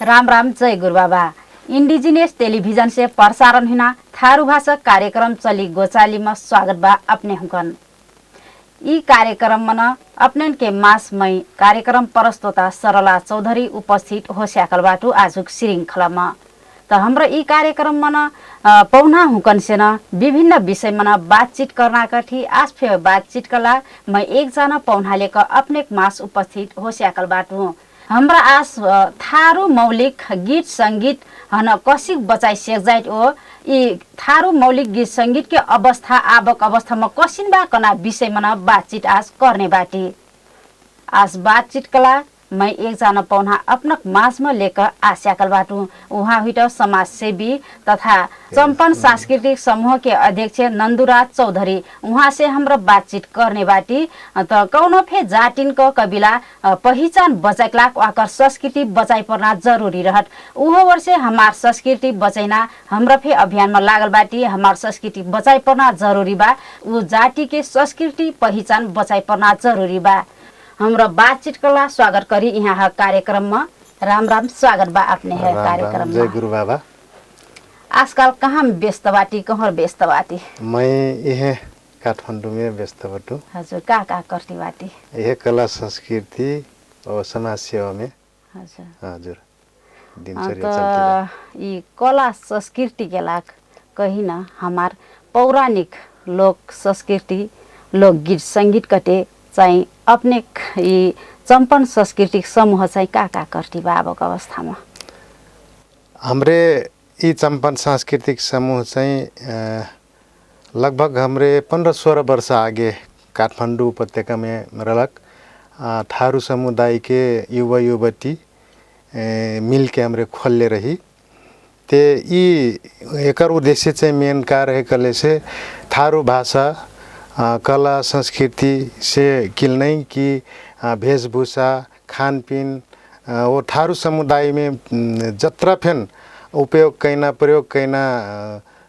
राम राम जय गुरु बाबा। Indigenous television से प्रसारण हुना थारू भाषा कार्यक्रम चली गोचाली में स्वागत बा अपने हुकन। ई कार्यक्रम मन अपने के मास मई कार्यक्रम प्रस्तोता सरला चौधरी उपस्थित हो स्याकल बाटू आजुक श्रृंखला में तो हाम्रो ई कार्यक्रम मन पौना हुकन से न विभिन्न विषय मन बातचीत करना कठी आज फिर बातचीत कला मैं एक जना पौनाले का अपने मास उपस्थित हो स्याकल बाटू हमरा आज थारू मौलिक गीत संगीत हन कसिक बचाई सेक्जाइट ओ ई थारू मौलिक गीत संगीत के अवस्था आवक अवस्था में कसिन बा कना विषय मन बातचीत आज करने बाटी। आज बातचीत कला मैं एक जना पौना अपनक मास में लेकर आस्याकल बाटू उहाँ हुइट समाज सेवी तथा चंपन सांस्कृतिक समूह के अध्यक्ष नंदुराज चौधरी उहाँ से हमरा बातचीत करने बाटी। तो कौनो फे जातिन को कबिला पहिचान बचाइला आकर संस्कृति बचाइ पर्ना जरूरी रहत उहो वर्ष हमार संस्कृति बचाइना हमरा फे अभियान में लागल बाटी। हमार संस्कृति बचाइ पर्ना जरूरी बा उ जाति के संस्कृति पहिचान बचाइ पर्ना जरूरी बा। हमरा बातचीत कला स्वागत करी यहाँ कार्यक्रम में राम राम स्वागत बा अपने है कार्यक्रम में। जय गुरु बाबा। आजकल कहाँ व्यस्त बाटी कहाँ व्यस्त बाटी? मैं यह काठमाडौँ में व्यस्त बाटू। हजुर का करती बाटी? यह कला संस्कृति और समाज सेवा में। हजुर हजुर दिनचर्या चलती है। ये कला संस्कृति के लाग कहीं ना हमार पौराणिक लोक संस्कृति लोकगीत संगीत कटे चाहिँ अपने ये चंपन सांस्कृतिक समूह चाहिँ का करती बा अब अवस्था में? हमरे ये चंपन सांस्कृतिक समूह चाहिँ लगभग हमरे 15-16 वर्ष आगे काठमाडौँ उपत्यका में रहलक थारू समुदाय के युवा युवती मिल के हमरे खोलले रही ते ई एकर उद्देश्य चाहिँ मेन का रहे कले से थारू भाषा कला संस्कृति से किल्नै कि वेशभूषा खानपीन वो थारू समुदाय में जत्रा फेन उपयोग कैना प्रयोग कैना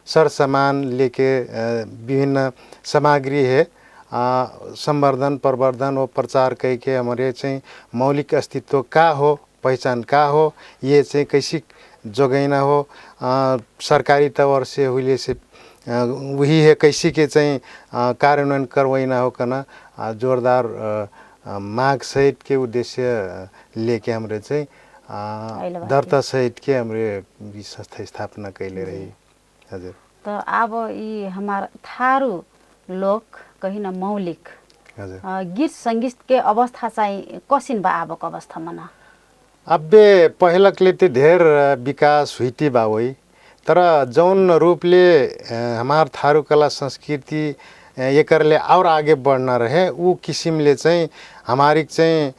सर सामान लेके विभिन्न सामग्री है संवर्धन प्रवर्धन और प्रचार कई के हमारे चाहिँ मौलिक अस्तित्व का हो पहचान का हो ये चाहिँ कैसी जोगैना हो सरकारी तौर से हुए से वही है कैसी के चाहिँ कार्यान्वयन करवाइना हो कना जोरदार माग सहित के उद्देश्य लेके हमरे चाहिँ दर्ता सहित के हमरे संस्था स्थापना कैले रही। हजुर तो अब ये हमार थारू लोक कहीं न मौलिक गीत संगीत के अवस्था चाहिँ कसिन बा आवक अवस्था मना? अबे पहिलकले त धेर विकास हुइटी बा वही तर जौन रूपले हमार थारू कला संस्कृति एकरले और आगे बढ़ना रहे उ किसिमले चाहिँ हमारी चाहिँ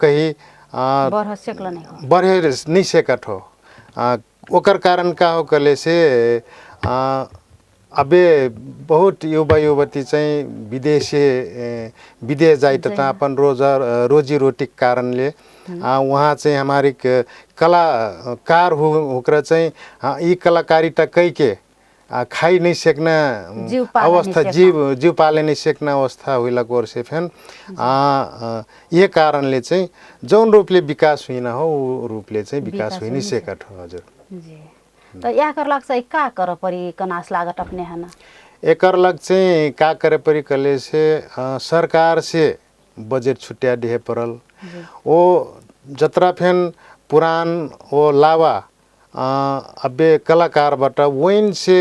कहीं बढ़े नहीं सकत हो ओकर कारण का हो कले से अबे बहुत युवा युवती चाहिँ विदेश जाई तथा अपन रोजी रोटी कारणले वहाँ चाहिँ हमारी कलाकार होकर चाहिँ यी कलाकारिता कई के खाई नहीं सकना अवस्था जीव पाले नहीं सकना अवस्था हुईला कोर से फेन ये कारणले चाहिँ जौन रूपले विकास हुइना हो उ रूपले चाहिँ विकास हुइ नहीं सकत हो। हजुर जी तो याकर लग चाहिँ का कर परी कनास लागत अपने है ना? एकर लग चाहिँ का करे परी कले से सरकार से बजेट छुट्या दिए परल वो जत्रा फेन पुरान वो लावा अबे कलाकार बटा वैन से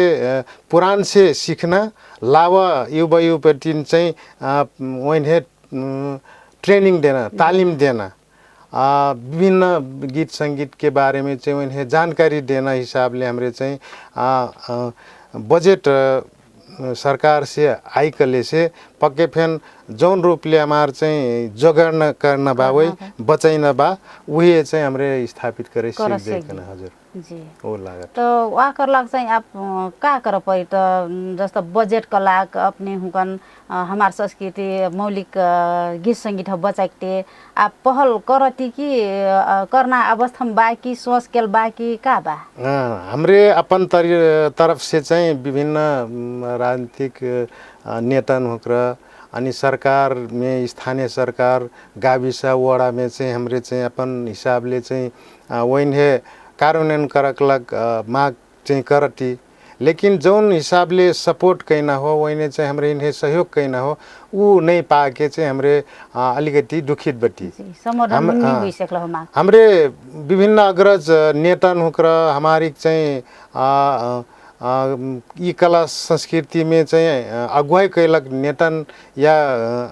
पुरान से सीखना लावा युवा युवती चाहिँ वैन है ट्रेनिंग देना तालीम देना विभिन्न गीत संगीत के बारे में चाहिँ वैन है जानकारी देना हिसाबले हमरे चाहिँ बजेट सरकार से आई कले से पक्के फेन जौन रूपले हमार चाहिँ जोगाड़ करना बा वही बचाइना बा वही चाहिँ हमरे स्थापित करे सीख देखना। हजुर जी वो लागत तो वाकर लाग चाहिँ आप का कर परी तो जस्तो बजेट का लाग अपने हुकन हमार संस्कृति मौलिक गीत संगीत बचाइते आप पहल करती कि करना अवस्था में बाकी सोच के बाकी का बा? हमरे अपन तरफ से चाहिँ विभिन्न राजनीतिक नेता होकर अनि सरकार में स्थानीय सरकार गाविस वडा में चाहिँ हमरे चाहिँ अपन हिसाबले चाहिँ वैन्हे कार्यान्वयन करकलक माग चाहिँ करती, लेकिन जौन हिसाबले सपोर्ट कैना हो वैने चाहिँ हमरे इन्हें सहयोग कैना हो ऊ नहीं पाके चाहिँ हमरे अलिकति दुखित बटी। हमरे विभिन्न अग्रज नेता हुक्र हमारी चाहिँ ई कला संस्कृति में चाहिँ अगुवाई कैलक नेतन या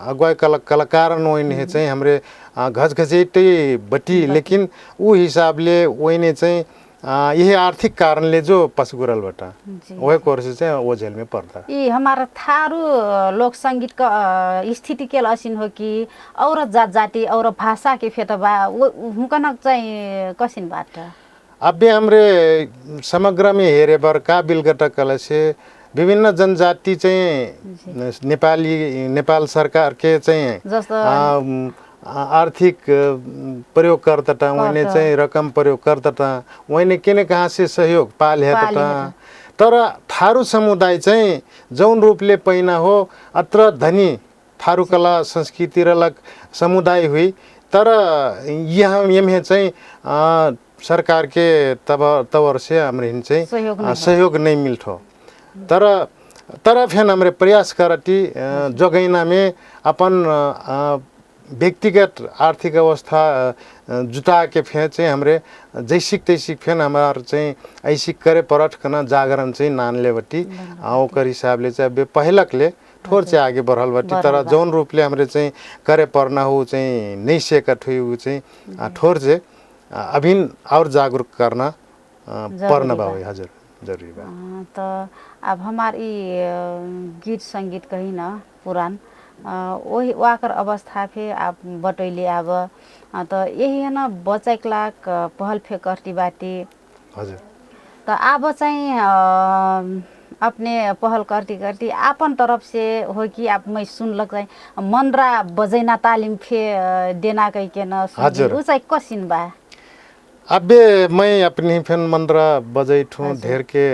अगुवाई कलक कलाकारन वैने चाहिँ हमरे घचघचेटै बटी, लेकिन ऊ हिसाबले वैने चाहिँ यही आर्थिक कारणले जो पसगुरलबाट वही कोर्स चाहिँ वो जेल में पड़ता। ये हमारा थारू लोक संगीत का स्थिति के लसिन हो कि और जात जाति और भाषा के फेतबा हुकनक चाहिँ कसिन बात अबे हमरे समग्र में हेरे बर काबिल गटकल से विभिन्न जनजाति चाहिँ नेपाल सरकार के चाहिँ जस्तो आर्थिक प्रयोगकर्ता वैने चाहिँ रकम प्रयोगकर्ता वैने किने कहाँ से सहयोग पाल है तर थारू समुदाय चाहिँ जौन रूपले पैना हो अत्र धनी थारू कला संस्कृति रलक समुदाय हुई, तर यहाँ यमे चाहिँ सरकार के तवर से हमरे चाहिँ सहयोग नहीं मिलथो। तर फेन हमरे प्रयास करती जोगैना में अपन व्यक्तिगत आर्थिक अवस्था जुटा के फेन चाहिँ हमरे जैसिक तैसिक फेन हमार चाहिँ ऐसिक करे परठ कना जागरण चाहिँ नान लेवटी ओकर हिसाबले चाहिँ पहिलकले ठोर चाहिँ आगे बढ़ल बटी, तर जौन रूपले हमरे चाहिँ करे पर्ना हो चाहिँ नहीं सेकट हुई उ चाहिँ ठोर से अभिन और जागरूक करना पर्न बा हजुर जरूरी बा। तो अब हमारी गीत संगीत कही ना पुरान वही वाकर अवस्था फे आप बटैले अब तो यही है ना बचाइक लाख पहल फे करती बाटी हजुर। तो अब चाहिँ अपने पहल करती आपन तरफ से हो कि आप मैं सुन लग जाए मंद्रा बजैना तालिम फे देना कही के न हजुर उ चाहिँ कसिन बा। अबे मैं अपनी फेन मंद्रा बजैठू ढेर के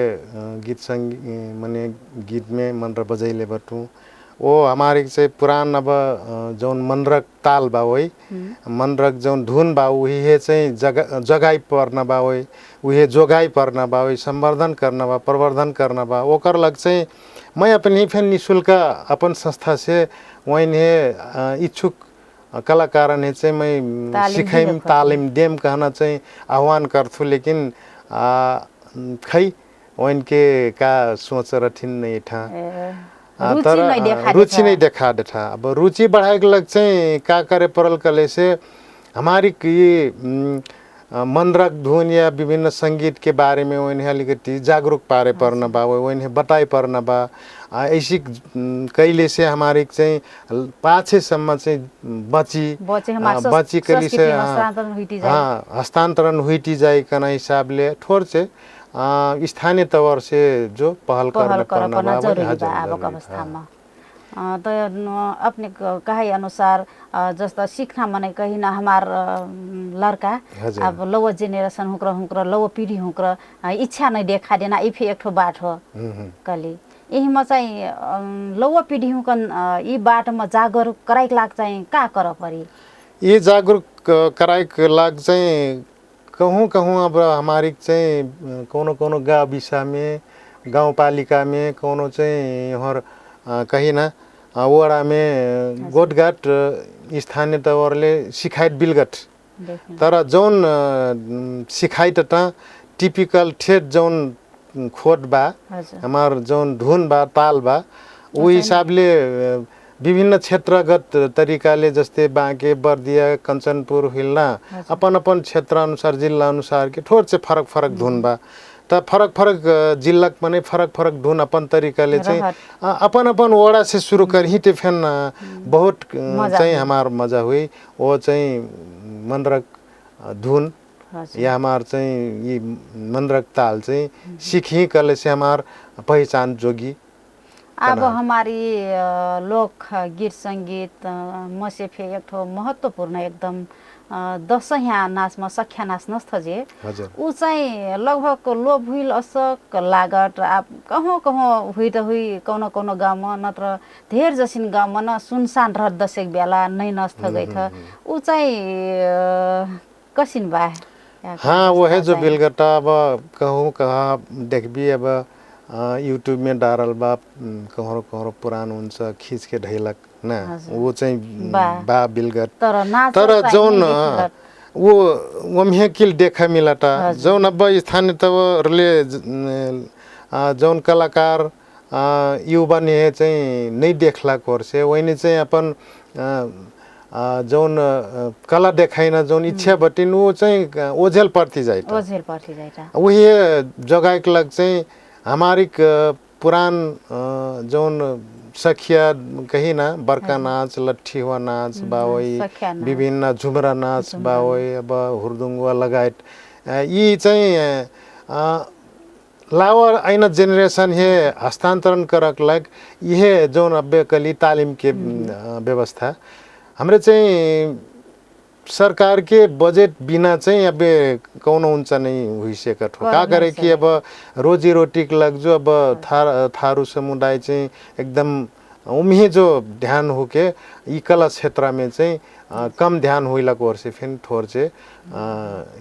गीत संगीत मने गीत में मंद्रा बजैले बटू वो हमारे से पुरान अब जौन मनरक ताल बा वही मनरक जौन धुन बा वही है चाहिँ जगाई पर्न बा वही उहे जोगाई पर्न बा वही संवर्धन करना बा प्रवर्धन करना बा ओकर लग चाहिँ मैं अपनी फेन निःशुल्क अपन संस्था से वहीं है इच्छुक कलाकार ने चाहिँ मैं सिखाइम तालिम देम कहना चाहिँ आह्वान करथु, लेकिन खै वहीं के का सोच रथिन नहीं था तर रुचि नहीं देखा था। अब रुचि बढ़ाए लग चाहिँ का करे परल कले से हमारी ये मनरक धुन या विभिन्न संगीत के बारे में वही अलिकति जागरूक पारे पर्न बा वही बताए पर्न बा ऐसी कैले से हमारी चाहिँ पाछेसम्म चाहिँ बची कली से हाँ हस्तांतरण हुईटी जाए कना हिसाबले ठोर से स्थानीय तवर से जो पहल करना जरूरी बा अब अवस्था में। तो अपने कहे अनुसार जस्तो सीखना मने कही ना हमार लड़का अब लव जेनरेशन हुक्र लव पीढ़ी हुक्र इच्छा नहीं देखा देना इफे एक ठो बाट हो कली यही में चाहिँ लव पीढ़ी हुकन ई बाट में जागरूक कराइक लाग चाहिँ का कर परी ये जागरूक कराइक लाग चाहिँ कहूँ अब हमारी चाहिँ कोनो गाविसा में गाउँपालिका में कोनो चाहिँ और कहीं ना वडा में गोटघाट स्थानीय तवरले सिखाइत बिलगट, तर जौन सिखाइत ता टिपिकल ठेट जौन खोट बा हमार जौन धुन बा ताल बा वो हिसाबले विभिन्न क्षेत्रगत तरीकाले जस्ते बाँके बर्दिया कंचनपुर हिलना अपन अपन क्षेत्र अनुसार जिल्ला अनुसार के ठोर से फरक धुन बा त फरक जिल्ला मने फरक धुन अपन तरीकाले चाहिँ अपन वडा से शुरू कर ही ते फेन बहुत चाहिँ हमार मजा हुई वो चाहिँ मनरक धुन या हमार चाहिँ ये मनरक ताल चाहिँ सीखी कले से हमार पहचान जोगी अब हमारी लोक गीत संगीत मसे फे एक ठो महत्त्वपूर्ण एकदम दसैँ नाचमा सख्या नाच नस्थ जे हजुर ऊ चाहिँ लगभग लोभ हुइल असक लागत आप कहूँ कहूँ हुई त हुई कौनो कौनो गाउँमा नत्र धेर जसिन गाउँमा न सुनसान रह दसेक बेला नै नस्थ गई था ऊ चाहिँ कसिन बा हाँ वह जो बिलगटा अब कहूँ कहाँ देखबी अब यूट्यूब में डालल बा कहरो कहरो पुरान हुन्छ खींच के ढैलक ना वो चाहिँ बा बिलगट तर जौन वो वम्हे किल देखा मिलता जौन अब स्थानीय तवरले जौन कलाकार युवा ने चाहिँ नहीं देखला कोर्से वही चाहिँ अपन जौन कला देखाइन जौन इच्छा बटिन वो चाहिँ ओझेल पर्ती जाइटा वही जगह के लग चाहिँ हमारी पुरान जौन सखिया कही ना बरका नाच लट्ठी हुआ नाच बावई विभिन्न झुमरा नाच बावई अब हुर्दुङ्गवा लगायत यी चाहिँ लावर ऐन जेनरेशन हे हस्तांतरण करक लग यह जौन अब्बे कली तालीम के व्यवस्था हमरे चाहिँ सरकार के बजेट बिना चाहिँ अब कौनो ऊंचा नहीं हुई सकत हो का करे कि अब रोजी रोटी के लग जो अब थारू समुदाय चाहिँ एकदम उम्हे जो ध्यान हो के ई कला क्षेत्र में चाहिँ कम ध्यान होइला को से फिर थोर से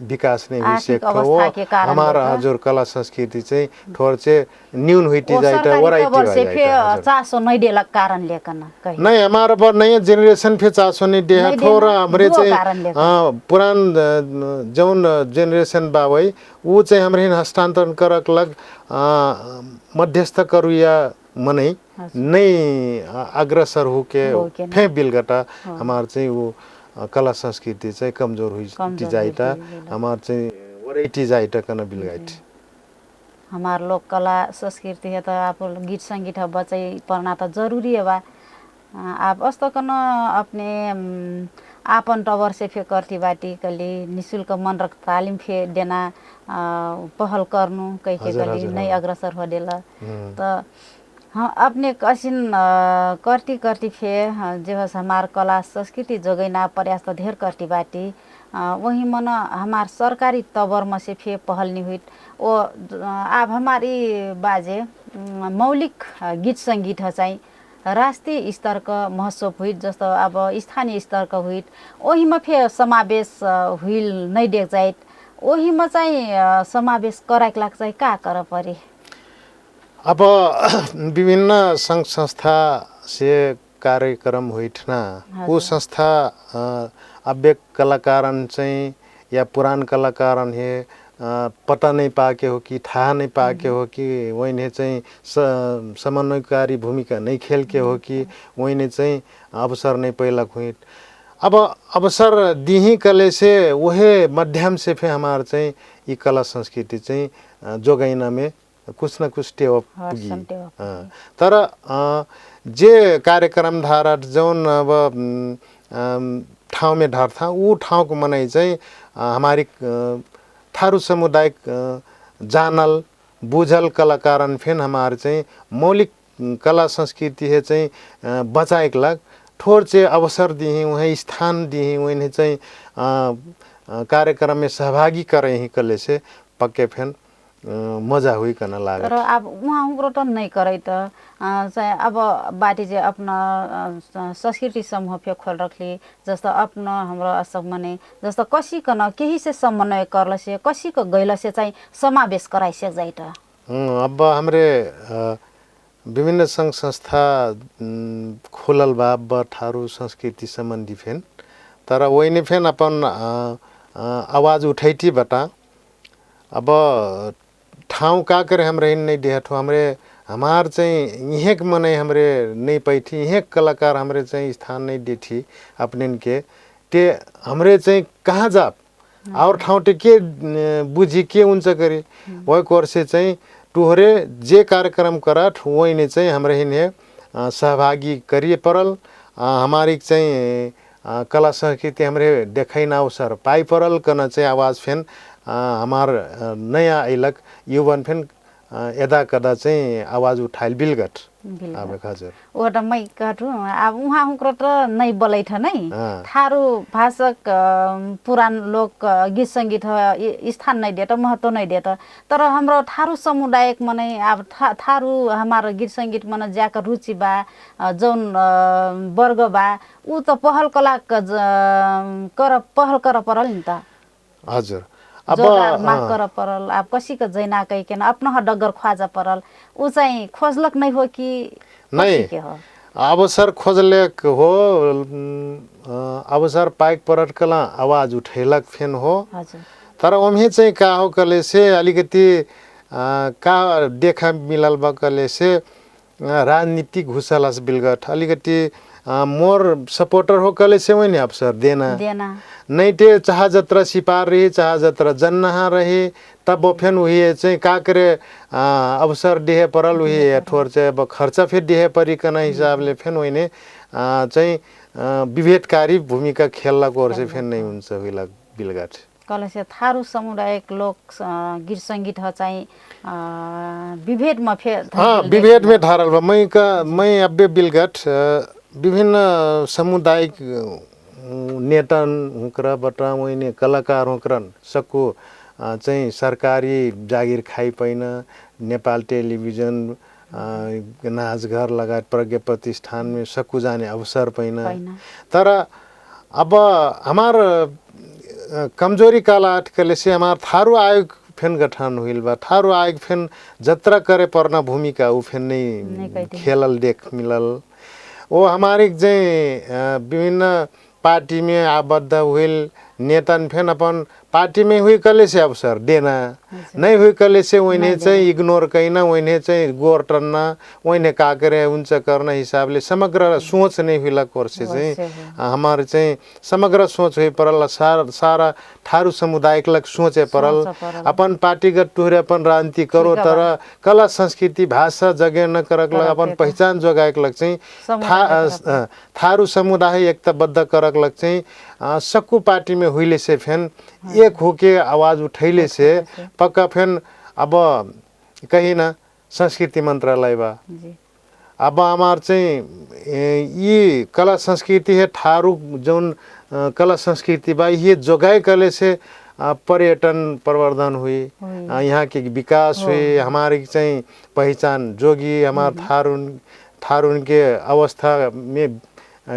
विकास नहीं हुई से वो हमारा हजुर कला संस्कृति चाहिँ थोर से न्यून हुईती जाइटा वराइटी जाइटा चासो नहीं देला कारण लेकन कहीं नहीं हमारा पर नया जनरेशन फिर चासो नहीं दे थोर हमरे चाहिँ पुरान जौन जनरेशन बावई वो चाहिँ हमरे हस्तांतरण करक लग मध्यस्थ करुया मनै नहीं अग्रसर हो के फे बिलगटा हमार चाहिँ वो कला संस्कृति चाहिँ कमजोर हुई जाइटा हमार चाहिँ वराइटी जाइटा कन बिलगाइट हमार लोक कला संस्कृति है तो आप गीत संगीत बचाई पढ़ना तो जरूरी है बा आप अस्तो कन अपने आपन टवर से फे करती बाटी कली निशुल्क मन रख तालीम फे देना पहल करनु कई के कली नहीं अग्रसर हो देला तो हाँ अपने कसिन करती करती फे जो हमार कला संस्कृति जोगैना प्रयास तो ढेर करती बाटी वही मन हमार सरकारी तवर में से फे पहल नहीं हुई वो अब हमारी बाजे मौलिक गीत संगीत है चाहिँ राष्ट्रिय स्तर का महोत्सव हुई जस्तो अब स्थानीय स्तर का हुई वही में फे समावेश हुई नहीं देख जाए वही में चाहिँ समावेश कराइक लाग चाहिँ का कर परे अब विभिन्न संघ संस्था से कार्यक्रम हुईठना वो संस्था अब कलाकारन चाहिँ या पुरान कलाकारन है पता नहीं पाके हो कि था नहीं पाके हो कि वही ने चाहिँ समन्वयकारी भूमिका नहीं खेल के हो कि वही ने चाहिँ अवसर नहीं पैलक हुई अब अवसर दिही कले से वही माध्यम से फिर हमार चाहिँ ये कला संस्कृति चाहिँ जोगाइना में कुछ न कुछ टेवा पुगी तर जे कार्यक्रम धारा जौन अब ठाउँ में ढार था वो ठाउँ को मनाई चाहिँ हमारी थारू समुदाय जानल बुझल कलाकारन फिर हमारे चाहिँ मौलिक कला संस्कृति है चाहिँ बचाएक लग थोर से अवसर दिए वहीं स्थान दिए वहीं चाहिँ कार्यक्रम में सहभागी करे ही कले से पक्के फिर मजा हुई करना लागे तर अब वहाँ उम्रो तो नहीं करे तो अब बाटी जे अपना संस्कृति समूह पे खोल रखली जस्तो अपना हाम्रो असक मने जस्तो कसी कन केही से समन्वय करल से कसी को गइल से चाहिँ समावेश कराइ सक जाइत अब हमरे विभिन्न संघ संस्था खोलल बा थारू संस्कृति संबंधी फेन तर वही ने फेन अपन आवाज उठैती बता अब ठाउँ का करे हमरे नहीं देहत हो हमरे हमार चाहिँ यहें के मने हमरे नहीं पैठी यहें कलाकार हमरे चाहिँ स्थान नहीं देठी अपने के ते हमरे चाहिँ कहाँ जाप और ठाउँ टे के बुझी के उनसे करी वही कोर से चाहिँ टुहरे जे कार्यक्रम करत वही ने चाहिँ हमरे हिने सहभागी करिए परल हमारी चाहिँ कला संस्कृति हमरे देखाइन अवसर पाई परल कन चाहिँ आवाज फेन हमार नया अइलक युवन फेन यदा कदा चाहिँ आवाज उठाइल बिलगट बिलगट। आबे हजुर ओटा मै कहटु अब उहाँ हुँक्रो त नै बोलैठ नै हाँ। थारू भाषक पुरान लोक गीत संगीत स्थान नहीं देता महत्व नहीं देता तर हाम्रो थारू समुदायक मने अब थारू हमार गीत संगीत मन ज्याका रुचि बा जौन वर्ग बा ऊ त पहल कला पहल कर परल नि त हजुर अब माग कर परल अब कसीको जैना कहिकन अपना डगर ख्वाजा परल ऊ चाहिँ खोजलक नहीं हो कि नहीं के हो अवसर खोजलेक हो अवसर पाइक परट कला आवाज उठेलक फेन हो हजुर तर ओम्हे चाहिँ का हो कले से अलिकति का देखा मिलल बा कले से राजनीतिक घुसलस बिलगट अलिकति मोर सपोर्टर हो कले से वही अवसर देना नहीं ते चाह जत्र सिपार रही चाह जत्र जन्नहा रही तब वो फेन वही चाहिँ का करे अवसर दिए परल वही ठोर चाहिँ अब खर्च फिर दिए परिकन हिसाबले फेन वही ने चाहिँ विभेदकारी भूमिका खेलला को से फेन नहीं हुन्छ होला बिलगट कलेसे थारू समुदायक लोक गीत संगीत ह चाहिँ विभेद में विभेद में ढारल बा मैं अब्बे बिलगट विभिन्न सामुदायिक नेता हुँक्रा बटा वही कलाकार हुँक्रन सकु चाहिँ सरकारी जागिर खाइ पैन नेपाल टेलिभिजन नाचघर लगायत प्रज्ञा प्रतिष्ठान में सकु जाने अवसर पैन तर अब हमार कमजोरी काला अटकले से हमार थारू आयोग फेन गठन हुइल बा थारू आयोग फेन जत्रा करे पर्ना भूमिका उ फेन नहीं खेलल देख मिलल वो हमारे चाहिँ विभिन्न पार्टी में आबद्ध हुइल नेता फेन अपन पार्टी में हुई कले से अवसर देना नहीं हुई कले से वही चाहिँ इग्नोर कैना वही चाहिँ गोर टन्ना वही का करे हुन्छ करना हिसाबले समग्र सोच नहीं हुई कोर्से चाहिँ हमारे चाहिँ समग्र सोच हुई परल सारा थारू समुदायक लग सोचे परल अपन पार्टीगत टुहरे अपन राजनीति करो तर कला संस्कृति भाषा जगे न करक लग अपन पहचान जोगायक लग चाहिँ थारू समुदाय एकताबद्ध करक लग चाहिँ सक्कु पार्टी में हुईले से फेन एक होके आवाज उठैले से पक्का फेन अब कहीं ना संस्कृति मंत्रालय बा अब हमार चाहिँ ये कला संस्कृति है थारू जौन कला संस्कृति बा ये जोगाई कले से पर्यटन प्रवर्धन हुई यहाँ के विकास हुई हमारी चाहिँ पहचान जोगी हमार थारून के अवस्था में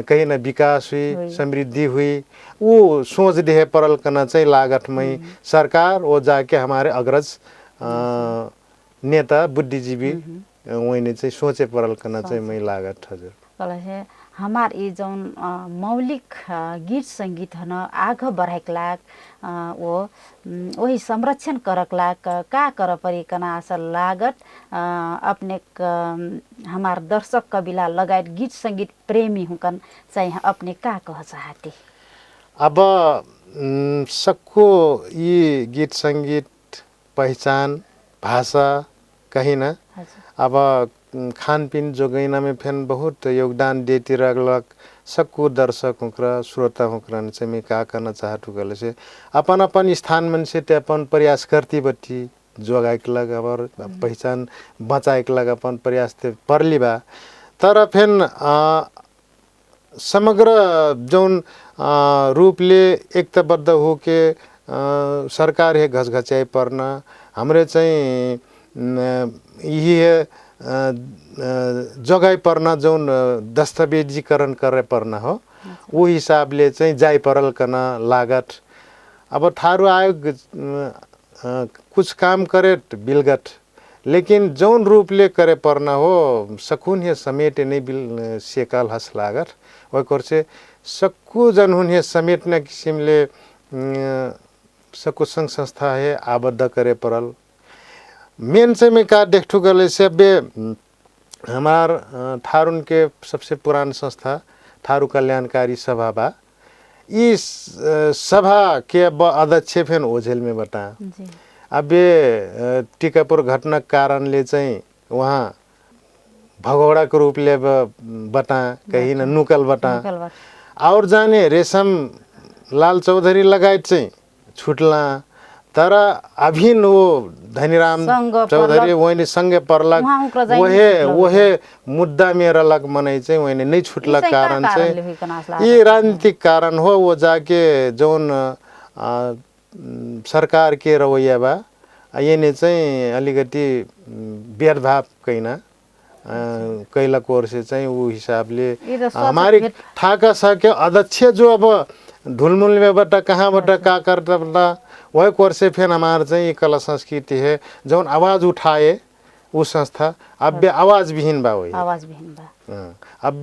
कहीं ना विकास हुई समृद्धि हुई वो सोच दे परल करना चाहिए लागत में सरकार वो जाके हमारे अग्रज नेता बुद्धिजीवी वही ने चाहिए सोचे परल करना चाहिए मैं लागत हजुर कल हमार ये जौन मौलिक गीत संगीत हन आग बढ़ाइक लाग वो वही संरक्षण करक लाग का कर परिकना असल लागत अपने हमार दर्शक कबिला लगायत गीत संगीत प्रेमी हुकन चाहिँ अपने का कह चाहती अब सबको ये गीत संगीत पहचान भाषा कहीं ना अब खानपीन जोगैना में फेन बहुत योगदान देती रगलक सबको दर्शक हुक्रा श्रोता हुक्रा से मैं का करना चाहतु गले से अपन स्थान मन से ते अपन प्रयास करती बट्टी जोगाइक लग और पहचान बचाइक लग अपन प्रयास ते परली बा तर फेन समग्र जौन रूपले एकताबद्ध हो के सरकार है घचघचाइ पर्ना हमरे चाहिँ यही है जगाई पर्ना जौन दस्तावेजीकरण करे पर्ना हो वो हिसाबले चाहिँ जाई परल कना लागत अब थारू आयोग कुछ काम करे बिलगत लेकिन जौन रूपले करे पर्ना हो सकुन है समेटे नहीं बिल सेकाल हस लागत वह कर से सक्कु जन हुन है समेटने किसिमले सक्कु संघ संस्था है आबद्ध करे परल मेन से में का देखठू गले से बे हमार थारून के सबसे पुरान संस्था थारू कल्याणकारी सभा बा इस सभा के अध्यक्ष फेन ओझेल में बता अबे टीकापुर घटना कारण ले चाहिँ वहाँ भगोड़ा के रूप ले बता कहीं न नुकल बता और जाने रेशम लाल चौधरी लगायत चाहिँ छुटला तर अभिन वो धनीराम संग चौधरी परलक। वहीँ सँगै पर्लक उहाँ उक्र जाइ वहे नहीं छुटलक। वहे मुद्दा में रहलक मनै चाहिँ वहीँ नहीं छुटलक इसै का कारण कारणले चाहिँ हुइकन आस्ला ये राजनीतिक कारण हो वो जाके जौन सरकार के रवैया बा येने चाहिँ अलिकति भेदभाव कैना कैलक ओर से चाहिँ ऊ हिसाबले ये तो स्वच्छ हमारी भेद- थाका सक्यो अध्यक्ष जो अब ढुलमुल में बटा कहाँ बटा का करता बटा वह कोर से फिर हमारे चाहिँ ये कला संस्कृति है जौन आवाज़ उठाए वो संस्था अब आवाज़ विहीन बा वही आवाज बिहीन बा। अब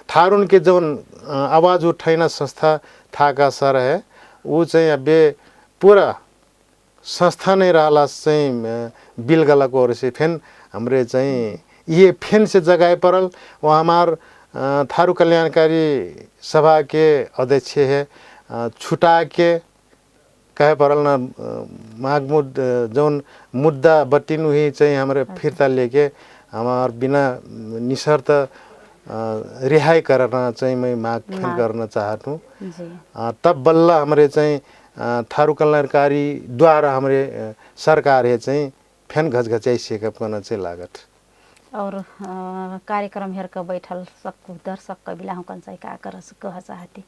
थारुन के जौन आवाज़ उठाइना संस्था थाका सर है वो चाहिँ अब पूरा संस्था नहीं रहला चाहिँ बिल गलक और से फेन हमरे चाहिँ ये फेन से जगाए परल वो हमार थारू कल्याणकारी सभा के अध्यक्ष है छुटा के कहे परल न मागमुद जौन मुद्दा बटिन हुई चाहिँ हमारे फिरता लेके हमार बिना निशर्त रिहाई करना चाहिँ मैं माग फेन करना चाहता हूँ। जी तब बल्ल हमारे चाहिँ थारू कल्याणकारी द्वारा हमारे सरकार है चाहिँ फेन घचघचाइ सेकअप करना चाहिँ लागत। और कार्यक्रम हेर के बैठल सक्कु दर्शक कबिला हुकन चाहिँ का कर कह चाहती।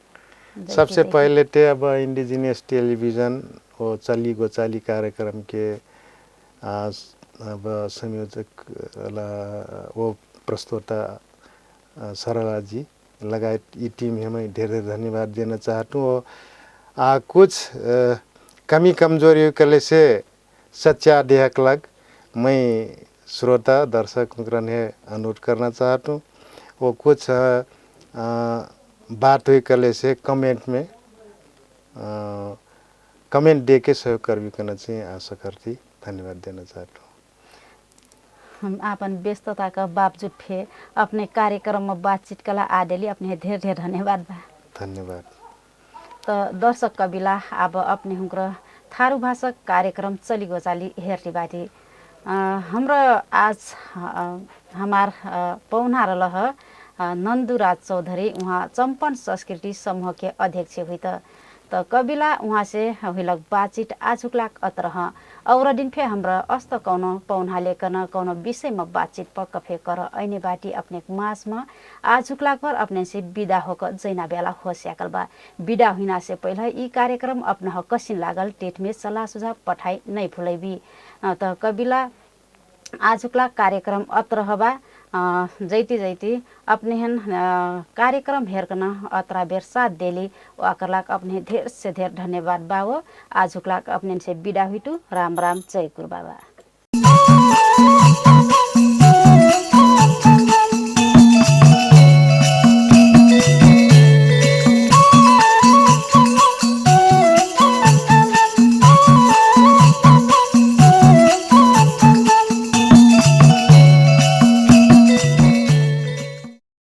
सबसे पहले ते अब इंडिजिनियस टेलीविज़न वो चली गोचाली कार्यक्रम के अब संयोजक वो प्रस्तोता सरला जी लगायत ये टीम है मैं ढेर ढेर धन्यवाद देना चाहता हूँ। कुछ कमी कमजोरी कले से सच्चा देहक लग मैं श्रोता दर्शक मित्रन है अनुरोध करना चाहता हूँ। वो कुछ बात हुई कले से कमेंट में कमेंट दे के सहयोग कर भी करना चाहिए आशा करती धन्यवाद देना चाहता हूँ। हम आपन व्यस्तता का बावजूद फे अपने कार्यक्रम में बातचीत कला आदेली अपने ढेर ढेर धन्यवाद बा। धन्यवाद। तो दर्शक कबिला अब अपने हुक्र थारू भाषा कार्यक्रम चली गोचाली हेर्ली बाटी हाम्रो आज हमार पौना रह नन्दुराज चौधरी उहाँ चम्पन संस्कृति समूह के अध्यक्ष हुई त कबिला उहाँ से हुइलक बातचीत आजुकलाक अतरह और दिन फे हमरा अस्त कौनो पौना लेकन कौनो विषय में बातचीत पक्क फे कर ऐने बाटी अपने मास में आजुकलाक पर अपने से विदा होकर जैना बेला हो सकल बा। विदा हुइना से पहले ई कार्यक्रम अपना कसिन लागल टेट में सलाह सुझाव पठाई नहीं भुलैबी त कबिला आजुकला कार्यक्रम अत्रह बा जैती जैती अपने हन कार्यक्रम हेरकन अतरा बेर साथ देली वाकरलाक अपने ढेर से ढेर धन्यवाद बावो। आजुकलाक अपने से विदा हुइटू राम राम जय गुरु बाबा।